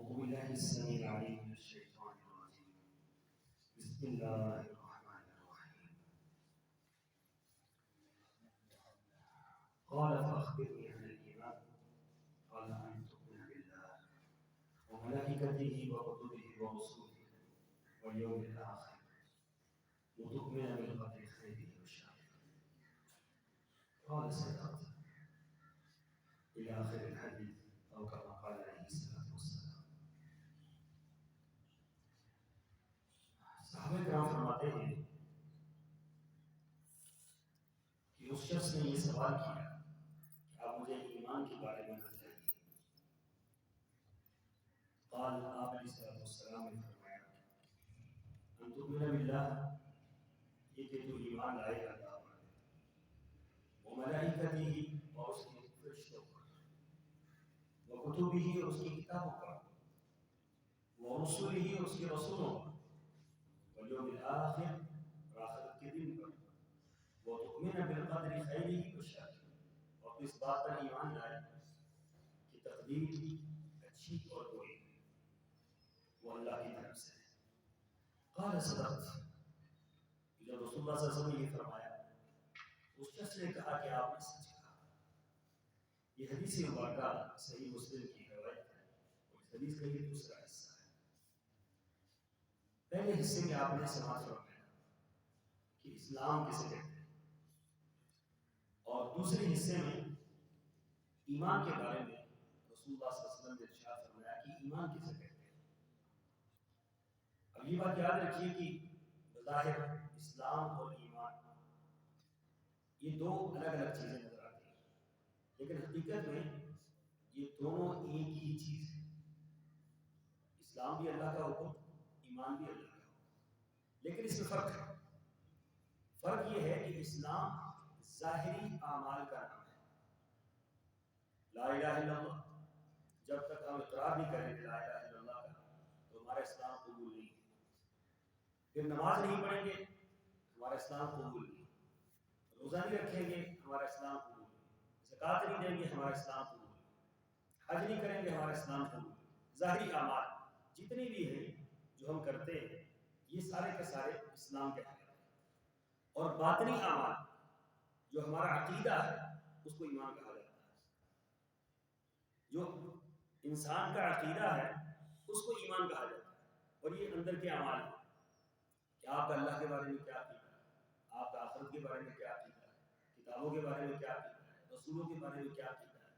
أعوذ بالله السميع العليم من الشيطان الرجيم. بسم الله الرحمن الرحيم. قال فأخبرني عن الإيمان. قال أن تؤمن بالله وملائكته وكتبه ورسله واليوم الآخر وتؤمن بالقدر خيره وشره. قال صدقت إلى آخر الحديث أو كما قال عليه الصلاة والسلام. صحابہ کرام فرماتے ہیں کہ اس شخص نے یہ سوال کیا کہ آپ مجھے ایمان کے بارے میں بتائیے. قال آپ علیہ الصلوۃ والسلام نے فرمایا ان تؤمن باللہ، یہ کہ تو ایمان لائے گا اللہ پر، وملائکتہ اور اس کے فرشتوں پر، وکتبہ اور اس کی کتابوں پر، ورسلہ اور اس کے رسولوں پر، والیوم الآخر اور آخرت کے دن پر، وتؤمن بالقدر خیرہ وشرہ اور اس بات پر ایمان لائے کہ تقدیر اچھی اور بری وہ اللہ کی طرف سے ہے. قال صدقت، جب رسول اللہ صلی اللہ علیہ وسلم نے یہ فرمایا اس شخص نے کہا کہ آپ نے سچ کہا. یہ حدیث مبارکہ صحیح مسلم کی روایت ہے اور اس حدیث کا یہ دوسرا حصہ ہے. پہلے حصے میں آپ نے سماعت فرمایا کہ اسلام کسے کہتے ہیں، اور دوسرے حصے میں ایمان کے بارے میں رسول اللہ صلی اللہ علیہ وسلم نے ارشاد فرمایا کہ ایمان کسے کہتے ہیں. اب یہ بات یاد رکھیے کہ بظاہر اسلام اور ایمان یہ دو الگ الگ چیزیں نظر آتی ہیں، لیکن حقیقت میں یہ دونوں ایک ہی چیز ہے. اسلام بھی اللہ کا حکم، ایمان بھی اللہ کا حکم، لیکن اس میں فرق ہے. فرق یہ ہے کہ اسلام ظاہری اعمال کا نام ہے. لا الہ الا اللہ، جب تک ہم اقرار نہیں کریں گے لا الہ الا اللہ کا تو ہمارا اسلام قبول نہیں ہے. پھر نماز نہیں پڑھیں گے ہمارا اسلام قبول نہیں، روزہ نہیں رکھیں گے ہمارا اسلام قبول نہیں، زکوٰۃ نہیں دیں گے ہمارا اسلام قبول نہیں، حج نہیں کریں گے ہمارا اسلام قبول نہیں. ظاہری اعمال جتنے بھی ہیں جو ہم کرتے ہیں یہ سارے کے سارے اسلام کے حق ہیں، اور باطنی اعمال جو ہمارا عقیدہ ہے اس کو ایمان کہا جاتا ہے. جو انسان کا عقیدہ ہے اس کو ایمان کہا جاتا ہے، اور یہ اندر کے اعمال ہیں کہ آپ کا اللہ کے بارے میں کیا عقیدہ ہے، آپ کا آخرت کے بارے میں کیا عقیدہ ہے، کتابوں کے بارے میں کیا عقیدہ ہے، رسولوں کے بارے میں کیا عقیدہ ہے،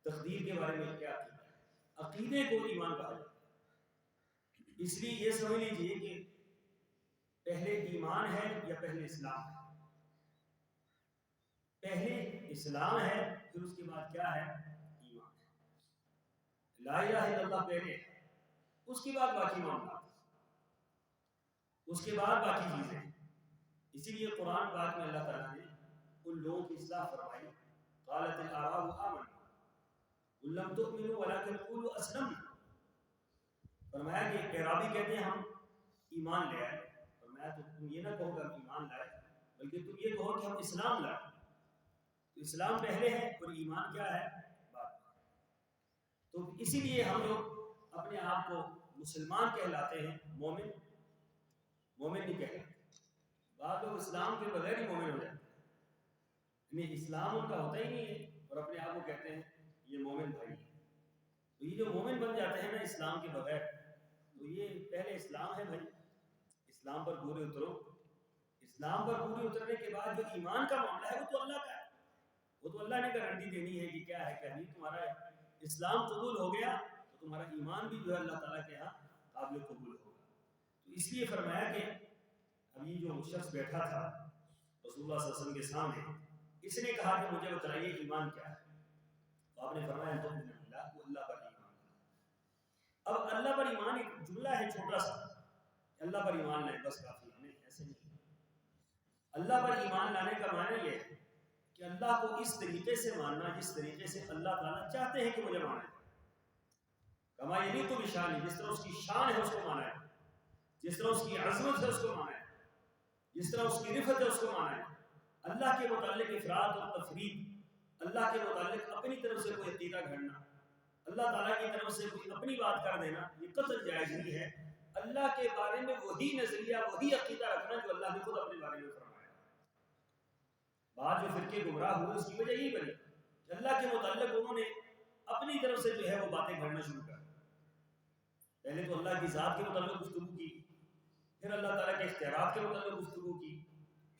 تقدیر کے بارے میں کیا عقیدہ ہے. عقیدے کو ایمان کہا جاتا ہے. اس لیے یہ سمجھ لیجیے کہ پہلے ایمان ہے یا پہلے اسلام ہے. پہلے اسلام ہے پھر اس کے بعد کیا ہے، ایمان ہے. لا الہ الا اللہ پہلے ہے، اس کے بعد باقی معاملات، اس کے بعد باقی چیزیں. اسی لیے قرآن پاک میں اللہ تعالیٰ نے ان لوگوں کی اصلاح فرمائی. قالت الاعراب آمنا قل لم تؤمنوا ولکن قولوا اسلمنا. فرمایا کہ اعرابی کہتے ہیں ہم ایمان لے آئے. فرمایا تو تم یہ نہ کہو کہ ہم ایمان لائے بلکہ تم یہ کہو کہ ہم اسلام لائے. تو اسلام پہلے ہے اور ایمان کیا ہے، بعد میں. تو اسی لیے ہم لوگ اپنے آپ کو مسلمان کہلاتے ہیں، مومن نہیں کہلاتے. بعض لوگ اسلام کے بغیر ہی مومن ہو جاتے ہیں، یعنی اسلام ان کا ہوتا ہی نہیں ہے اور اپنے آپ کو کہتے ہیں یہ مومن بھائی ہے. تو یہ جو مومن بن جاتے ہیں نا اسلام کے بغیر، تو یہ پہلے اسلام ہے بھائی، اسلام پر پورے اترو. اسلام پر پورے اترنے کے بعد جو ایمان کا معاملہ ہے وہ تو اللہ کا ہے، وہ تو اللہ نے گارنٹی دینی ہے کہ کیا ہے کیا نہیں. تمہارا اسلام قبول ہو گیا تو تمہارا ایمان بھی جو ہے اللہ تعالیٰ کے ہاں قابل قبول ہوگا. تو اس لیے فرمایا کہ اب یہ جو شخص بیٹھا تھا رسول اللہ صلی اللہ علیہ وسلم کے سامنے، اس نے کہا کہ مجھے بتائیے ایمان کیا ہے. تو آپ نے فرمایا تو اللہ، وہ اللہ پر ایمان. اب اللہ پر ایمان ایک جملہ ہے چھوٹا سا، اللہ پر ایمان لائے بس کافی ہے، نہیں ایسے نہیں. اللہ پر ایمان لانے کا معنی یہ ہے کہ اللہ کو اس طریقے سے ماننا جس طریقے سے اللہ تعالیٰ چاہتے ہیں کہ مجھے مانا ہے. کما یعنی تو بشان، جس طرح اس کی شان ہے اس کو مانا ہے، جس طرح اس کی عظمت ہے اس کو مانا ہے، جس طرح اس کی رفت ہے اس کو مانا ہے. اللہ کے متعلق افراد اور تفرید، اللہ کے متعلق اپنی طرف سے کوئی عقیدہ گھڑنا اللہ تعالیٰ کی طرف سے کوئی اپنی بات کر دینا یہ قطعاً جائز نہیں ہے. اللہ کے بارے میں وہی نظریہ وہی عقیدہ رکھنا جو اللہ نے خود اپنے بارے میں فرمایا. بعد جو فرقے گمراہ ہوئے اس کی وجہ یہی بنی کہ اللہ کے متعلق انہوں نے اپنی طرف سے جو ہے وہ باتیں گھڑنا شروع کر. پہلے تو اللہ کی ذات کے متعلق گفتگو کی, پھر اللہ تعالیٰ کے اختیارات کے متعلق گفتگو کی,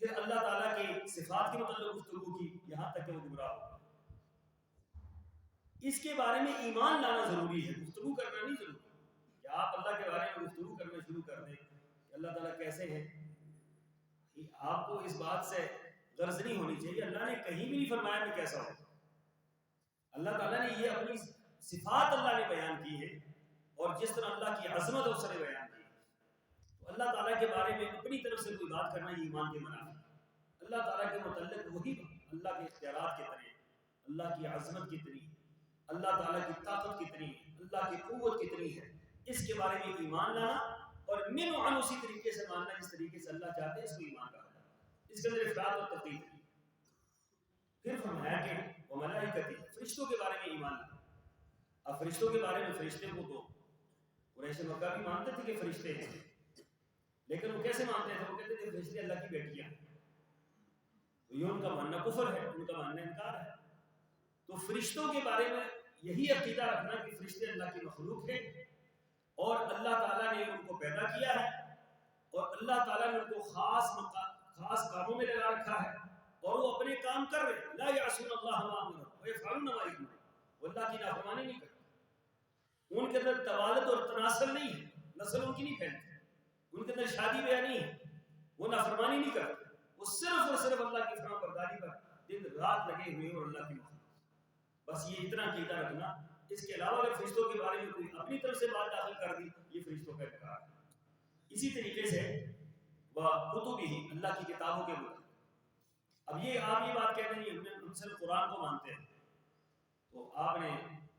پھر اللہ تعالیٰ کی صفات کے متعلق گفتگو کی, یہاں تک کہ وہ گمراہ ہو. اس کے بارے میں ایمان لانا ضروری ہے, گفتگو کرنا نہیں ضروری کہ آپ اللہ کے بارے میں گفتگو کرنا شروع کر دیں کہ اللہ تعالیٰ کیسے ہیں. آپ کو اس بات سے غرض نہیں ہونی چاہیے, اللہ نے کہیں بھی نہیں فرمایا میں کیسا ہوں. اللہ تعالیٰ نے یہ اپنی صفات اللہ نے بیان کی ہے, اور جس طرح اللہ کی عظمت اس نے بیان کی ہے. تو اللہ تعالیٰ کے بارے میں اپنی طرف سے کوئی بات کرنا یہ ایمان کے منافی. اللہ تعالیٰ کے متعلق وہی اللہ کے اختیارات کتنے, اللہ کی عظمت کتنی, اللہ تعالیٰ کی طاقت کتنی, اللہ کی قوت کتنی ہے, اس کے بارے میں ایمان لانا, اور من عن اسی طریقے سے ماننا جس طریقے سے اللہ چاہتے ہیں اس کو ایمان کہا جاتا ہے. اس کے اندر افراد اور تفریق ہے. پھر فرمایا کہ وملائکتی, فرشتوں کے بارے میں ایمان لانا. اب فرشتوں کے بارے میں فرشتے کو تو قریش مکہ بھی مانتے تھے کہ فرشتے ہیں, لیکن وہ کیسے مانتے تھے؟ وہ کہتے تھے فرشتے اللہ کی بیٹیاں. تو یہ ان کا ماننا کفر ہے, ان کا ماننا انکار ہے. تو فرشتوں کے بارے میں یہی عقیدہ رکھنا کہ فرشتے اللہ کی مخلوق ہیں, اور اللہ تعالیٰ نے ان کو پیدا کیا ہے, اور اللہ تعالیٰ نے ان کو خاص کاموں میں لگا رکھا ہے, اور وہ اپنے کام کر رہے ہیں. لا یعصون اللہ ما امرهم ویفعلون ما یؤمرون, وہ اللہ کی نافرمانی نہیں کرتے. ان کے اندر توالد اور تناسل نہیں ہے, نسل ان کی نہیں پھیلتی, ان کے اندر شادی بیاہ نہیں ہے, وہ نافرمانی نہیں کرتے, وہ صرف اور صرف اللہ کی فرما برداری پر دن رات لگے ہوئے اور اللہ کی مخلوق. بس یہ اتنا عقیدہ رکھنا. اس کے علاوہ اگر فرشتوں کے بارے میں کوئی اپنی طرف سے بات داخل کر دی, یہ فرشتوں کا انکار ہے. اسی طریقے سے وَكُتُبِهِ, اللہ کی کتابوں کے متعلق. اب یہ آپ یہ بات کہتے ہیں ہم صرف قرآن کو مانتے ہیں, تو آپ نے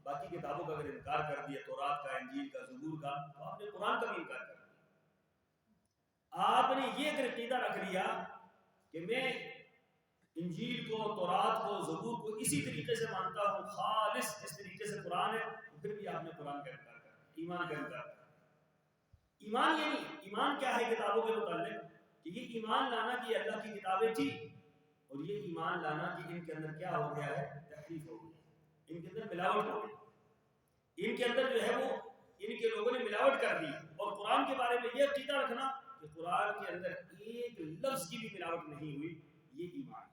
باقی کتابوں کا اگر انکار کر دیا, تورات کا, انجیل کا, زبور کا, تو آپ نے قرآن کا بھی انکار کر دیا. آپ نے یہ اگر عقیدہ رکھ لیا کہ میں انجیل کو, تورات کو, زبور کو اسی طریقے سے مانتا ہوں خالص جس طریقے سے قرآن ہے, تو پھر بھی آپ نے قرآن کا انکار کر دیا, ایمان کا انکار کر دیا. ایمان یہ نہیں. ایمان کیا ہے کتابوں کے متعلق؟ کہ یہ ایمان لانا کہ اللہ کی کتابیں تھی, اور یہ ایمان لانا کہ ان کے اندر کیا ہو گیا ہے, تحریف ہو گئی, ان کے اندر ملاوٹ ہو گئی, ان کے اندر جو ہے وہ ان کے لوگوں نے ملاوٹ کر دی. اور قرآن کے بارے میں یہ عقیدہ رکھنا کہ قرآن کے اندر ایک لفظ کی بھی ملاوٹ نہیں ہوئی, یہ ایمان.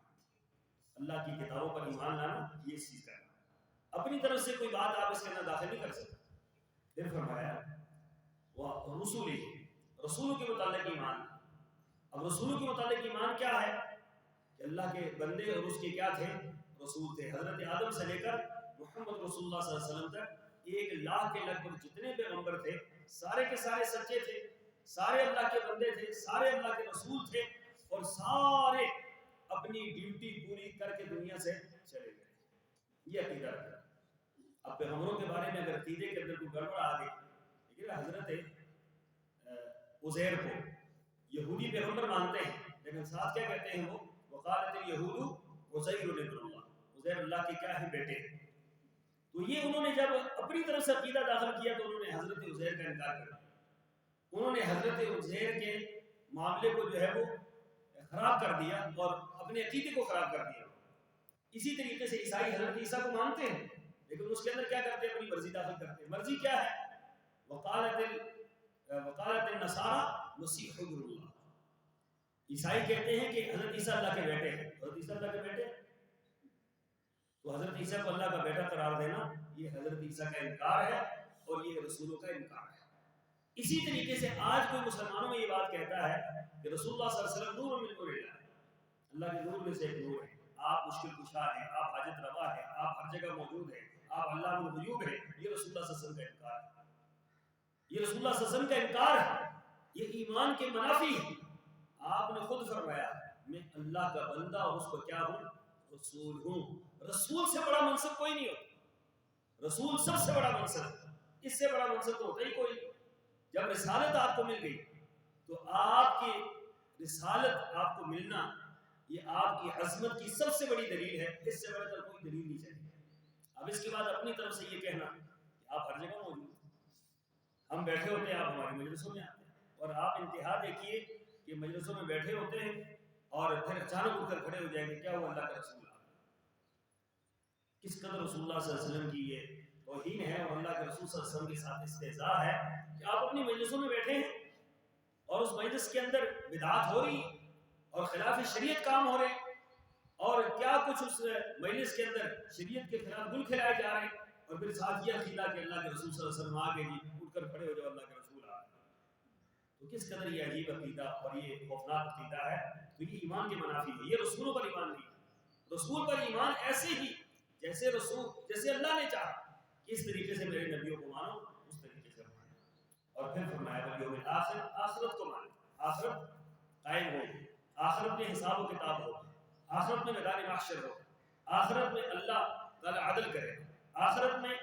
اللہ کی کتابوں پر ایمان لانا یہ چیز کرنا. اپنی طرف سے کوئی بات آپ اس کے اندر داخل نہیں کر سکتے. پھر فرمایا رسول, رسولوں کے متعلق ایمان. اب رسولوں کے متعلق ایمان کیا ہے؟ کہ اللہ کے بندے اور اس کے کیا تھے؟ رسول تھے. حضرت آدم سے لے کر محمد رسول اللہ صلی اللہ علیہ وسلم تک 1 لاکھ کے لگ بھگ جتنے پیغمبر تھے, سارے کے سارے سچے تھے, سارے اللہ کے بندے تھے, سارے اللہ کے رسول تھے, اور سارے اپنی ڈیوٹی پوری کر کے دنیا سے چلے گئے. یہ عقیدہ رکھا. اب پیغمبروں کے بارے میں اگر عقیدے کے اندر کوئی گڑبڑ آ گئی, لیکن حضرت عزیر کو یہودی پیغمبر مانتے ہیں, لیکن ساتھ کیا کہتے ہیں وہ, وقالت الیہود عزیر ابن اللہ, عزیر اللہ کے کیا ہے بیٹے. تو یہ انہوں نے جب اپنی طرف سے عقیدہ داخل کیا تو انہوں نے حضرت عزیر کا انکار کر دیا. انہوں نے حضرت عزیر کے معاملے کو جو ہے وہ خراب کر دیا اور اپنے عقیدے کو خراب کر دیا. اسی طریقے سے عیسائی حضرت عیسیٰ کو مانتے ہیں, لیکن اس کے اندر کیا کرتے ہیں, اپنی مرضی داخل کرتے ہیں. مرضی کیا ہے؟ وقالت النصارى مسیح ابن اللہ. عیسائی کہتے ہیں کہ حضرت عیسیٰ اللہ کے بیٹے ہیں. حضرت عیسیٰ اللہ کے بیٹے, تو حضرت عیسیٰ کو اللہ کا بیٹا قرار دینا یہ حضرت عیسیٰ کا انکار ہے, اور یہ رسولوں کا انکار ہے. اسی طریقے سے آج کوئی مسلمانوں میں یہ بات کہتا ہے کہ رسول اللہ صلی اللہ علیہ وسلم نور من نور اللہ, اللہ کے نور میں سے ایک نور ہے, آپ مشکل کشا ہیں, آپ حاجت روا ہیں, آپ ہر جگہ موجود ہیں, آپ اللہ الغیوب ہیں. یہ رسول اللہ صلی اللہ علیہ وسلم کا انکار ہے. یہ رسول اللہ صلی اللہ علیہ وسلم کا انکار ہے, یہ ایمان کے منافی ہے. آپ نے خود فرمایا میں اللہ کا بندہ اور اس کو کیا ہوں, رسول ہوں. رسول سے بڑا منصب کوئی نہیں ہوتا, رسول سب سے بڑا منصب, اس سے بڑا منصب تو ہوتا ہی کوئی. جب رسالت آپ کو مل گئی تو آپ کی رسالت آپ کو ملنا یہ آپ کی عظمت کی سب سے بڑی دلیل ہے. اس سے بڑھ کر کوئی دلیل نہیں چاہیے. اب اس کے بعد اپنی طرف سے یہ کہنا آپ ہر جگہ موجود ہیں، ہم بیٹھے ہوتے ہیں، آپ ہماری مجلسوں میں آتے ہیں، اور آپ انتہا دیکھیے کہ مجلسوں میں بیٹھے ہوتے ہیں اور پھر اچانک اٹھ کر کھڑے ہو جائیں گے، کیا ہوا اللہ کا رسول آ گیا۔ کس قدر رسول اللہ صلی اللہ علیہ وسلم کی یہ توہین ہے اور اللہ کے رسول صلی اللہ علیہ وسلم کے ساتھ استہزاء ہے کہ آپ اپنی مجلسوں میں بیٹھے ہیں اور اس مجلس کے اندر بدعات ہو رہی اور خلاف شریعت کام ہو رہے اور کیا کچھ اس مجلس کے اندر شریعت کے خلاف گل کھلائے جا رہے ہیں، اور پھر ساتھ یہ عقیدہ کہ اللہ کے رسول صلی اللہ علیہ وسلم آگے جی اٹھ کر کھڑے ہو جاؤ، اللہ کے رسول آ گئے۔ تو کس قدر یہ عجیب عقیدہ اور یہ خوفناک عقیدہ ہے، تو یہ ایمان کے منافی ہے، یہ رسولوں پر ایمان نہیں ہے۔ رسول پر ایمان ایسے ہی جیسے اللہ نے چاہا کہ اس طریقے سے میرے نبیوں کو مانو، اس طریقے سے مانو، اور پھر فرمایا والیوم الآخر، آخرت کو مانو، آخرت قائم ہوگی، آخرت میں حساب و کتاب ہوگا، آخرت میں میدان محشر ہوگا، آخرت میں اللہ تعالیٰ عدل کرے گا، آخرت میں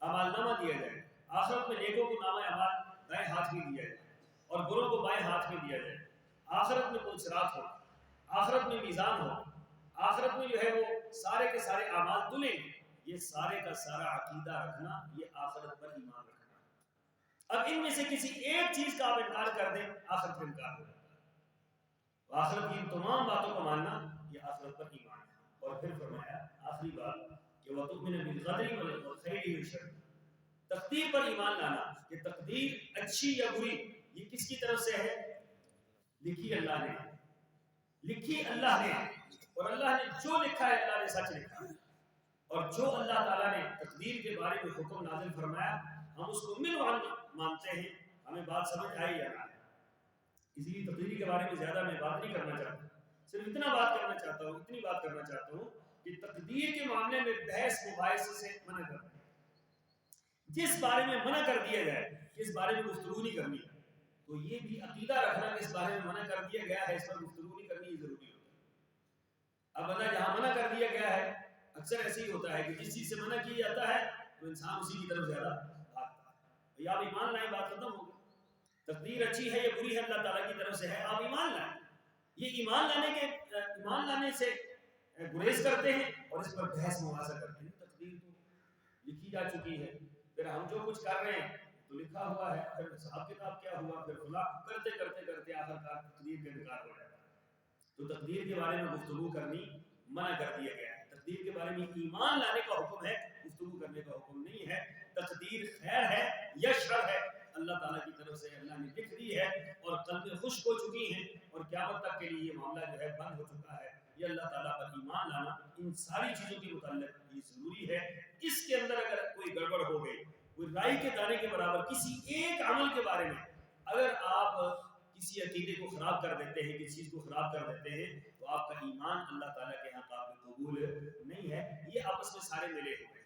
اعمال نامہ دیا جائے گا، آخرت میں نیکوں کو نامہ اعمال دائیں ہاتھ میں دیا جائے گا اور بروں کو بائیں ہاتھ میں دیا جائے گا، آخرت میں کوئی صراط ہوگا، آخرت میں میزان ہوگا، آخرت میں جو ہے وہ سارے کے سارے اعمال تلیں گے۔ یہ سارے کا سارا عقیدہ رکھنا، یہ آخرت پر ایمان رکھنا۔ اب ان میں سے کسی ایک چیز کا آپ انکار کر دیں، آخرت پر انکار ہو جاتا ہے۔ آخرت کی ان تمام باتوں کو ماننا یہ آخرت پر ایمان ہے۔ اور پھر فرمایا آخری بات کہ وَتُؤْمِنُ بِالْقَدْرِ وَالْخَيْرِ وَالشَّرِّ، تقدیر پر ایمان لانا کہ تقدیر اچھی یا بری یہ کس کی طرف سے ہے؟ لکھی اللہ نے، لکھی اللہ نے، اور اللہ نے جو لکھا ہے اللہ نے سچ لکھا ہے، اور جو اللہ تعالیٰ نے تقدیر کے بارے میں حکم نازل فرمایا ہم اس کو مانتے ہیں۔ ہمیں بات سمجھ آئی یا نہ؟ اسی لیے تقدیر کے بارے میں زیادہ میں بات نہیں کرنا چاہتا، صرف اتنی بات کرنا چاہتا ہوں کہ تقدیر کے معاملے میں بحث مباحثے سے منع کرنا ہے۔ جس بارے میں منع کر دیا جائے اس بارے میں گفتگو نہیں کرنی، تو یہ بھی عقیدہ رکھنا کہ اس بارے میں منع کر دیا گیا ہے اس پر گفتگو نہیں کرنی ضروری ہوتا ہے۔ اب بندہ جہاں منع کر دیا گیا ہے، اکثر ایسے ہی ہوتا ہے کہ جس چیز سے منع کیا جاتا ہے تو انسان اسی کی طرف زیادہ بھاگتا ہے۔ یا آپ ایمان لائیں، بات ختم ہو گئی۔ تقدیر اچھی ہے یا بری ہے اللہ تعالیٰ کی طرف سے ہے، آپ ایمان لائیں۔ یہ ایمان لانے سے گریز کرتے ہیں اور اس پر بحث مباحثہ کرتے ہیں۔ تقدیر تو لکھی جا چکی ہے، پھر ہم جو کچھ کر رہے ہیں تو لکھا ہوا ہے، پھر حساب کتاب کیا ہوا، پھر فلاں کرتے آخرکار تقدیر کا انکار ہو جاتا ہے۔ تو تقدیر کے بارے میں گفتگو کرنی منع کر دیا گیا ہے۔ تقدیر کے بارے میں ایمان لانے کا حکم ہے، گفتگو کرنے کا حکم نہیں ہے۔ تقدیر خیر ہے یا شر ہے اللہ تعالیٰ کی طرف سے اللہ نے لکھ دی ہے اور قلبیں خشک ہو چکی ہیں اور قیامت تک کے لیے یہ معاملہ جو ہے بند ہو چکا ہے۔ یہ اللہ تعالیٰ پر ایمان لانا ان ساری چیزوں کے متعلق یہ ضروری ہے۔ اس کے اندر اگر کوئی گڑبڑ ہو گئی، کوئی رائی کے دانے کے برابر کسی ایک عمل کے بارے میں اگر آپ کسی عقیدے کو خراب کر دیتے ہیں، کسی چیز کو خراب کر دیتے ہیں، تو آپ کا ایمان اللہ تعالیٰ کے یہاں قابل قبول نہیں ہے۔ یہ آپس میں سارے ملے ہوئے ہیں،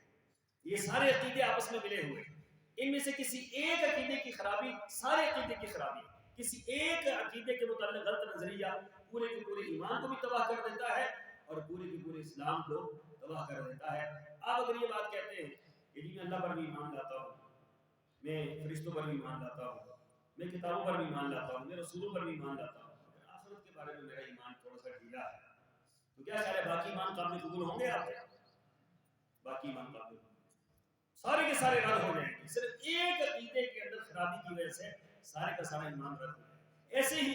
یہ سارے عقیدے آپس میں ملے ہوئے ہیں۔ ان میں سے کسی ایک عقیدے کی خرابی سارے عقیدے کی خرابی، کسی ایک عقیدے کے متعلق غلط نظریہ پورے کے پورے ایمان کو بھی تباہ کر دیتا ہے اور پورے کے پورے اسلام کو تباہ کر دیتا ہے۔ آپ اگر یہ بات کہتے ہیں کہ جی میں اللہ پر بھی ایمان لاتا ہوں، میں فرشتوں پر بھی ایمان لاتا ہوں، میں کتابوں پر بھی ایمان لاتا ہوں، میں رسولوں پر بھی ایمان لاتا ہوں، اگر آخرت کے بارے میں میرا ایمان تھوڑا سا ڈھیلا ہے تو کیا خیال ہے باقی ایمان قابل قبول ہوں گے؟ آپ باقی ایمان قابل قبول سارے کے سارے رد ہو جائیں گے۔ صرف ایک عقیدے کے اندر خرابی کی وجہ سے سارے کا سارا ایمان رد ہو جائے گا۔ ایسے ہی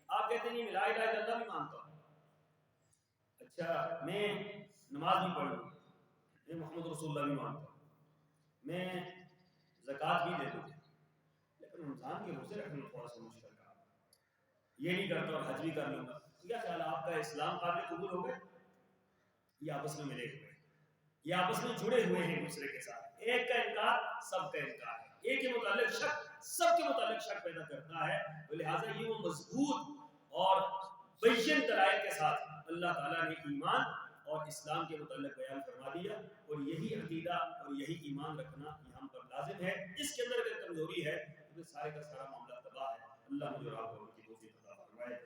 آپ کہتے ہیں میں لا الہ الا اللہ بھی مانتا ہوں، اچھا میں نماز بھی پڑھ لوں، میں محمد رسول اللہ بھی مانتا ہوں، میں زکوٰۃ بھی دے دوں، لیکن رمضان کے روزے رکھنا تھوڑا سا مشکل کام ہے، یہ نہیں کرتا اور حج بھی کر لوں گا، کیا خیال ہے آپ کا اسلام قابل قبول ہو گئے؟ یہ آپس میں ملے ہوئے ہیں، یہ آپس میں جڑے ہوئے ہیں دوسرے کے ساتھ۔ ایک کا انکار سب کا انکار ہے، ایک کے متعلق شک سب کے متعلق شک پیدا کرتا ہے، تو لہٰذا یہ وہ مضبوط اور بین دلائل کے ساتھ اللہ تعالیٰ نے ایمان اور اسلام کے متعلق بیان فرما دیا، اور یہی عقیدہ اور یہی ایمان رکھنا یہ ہم پر لازم ہے۔ اس کے اندر اگر کمزوری ہے تو سارے کا سارا معاملہ تباہ ہے۔ اللہ مجھے اور آپ کو توفیق عطا فرمائے۔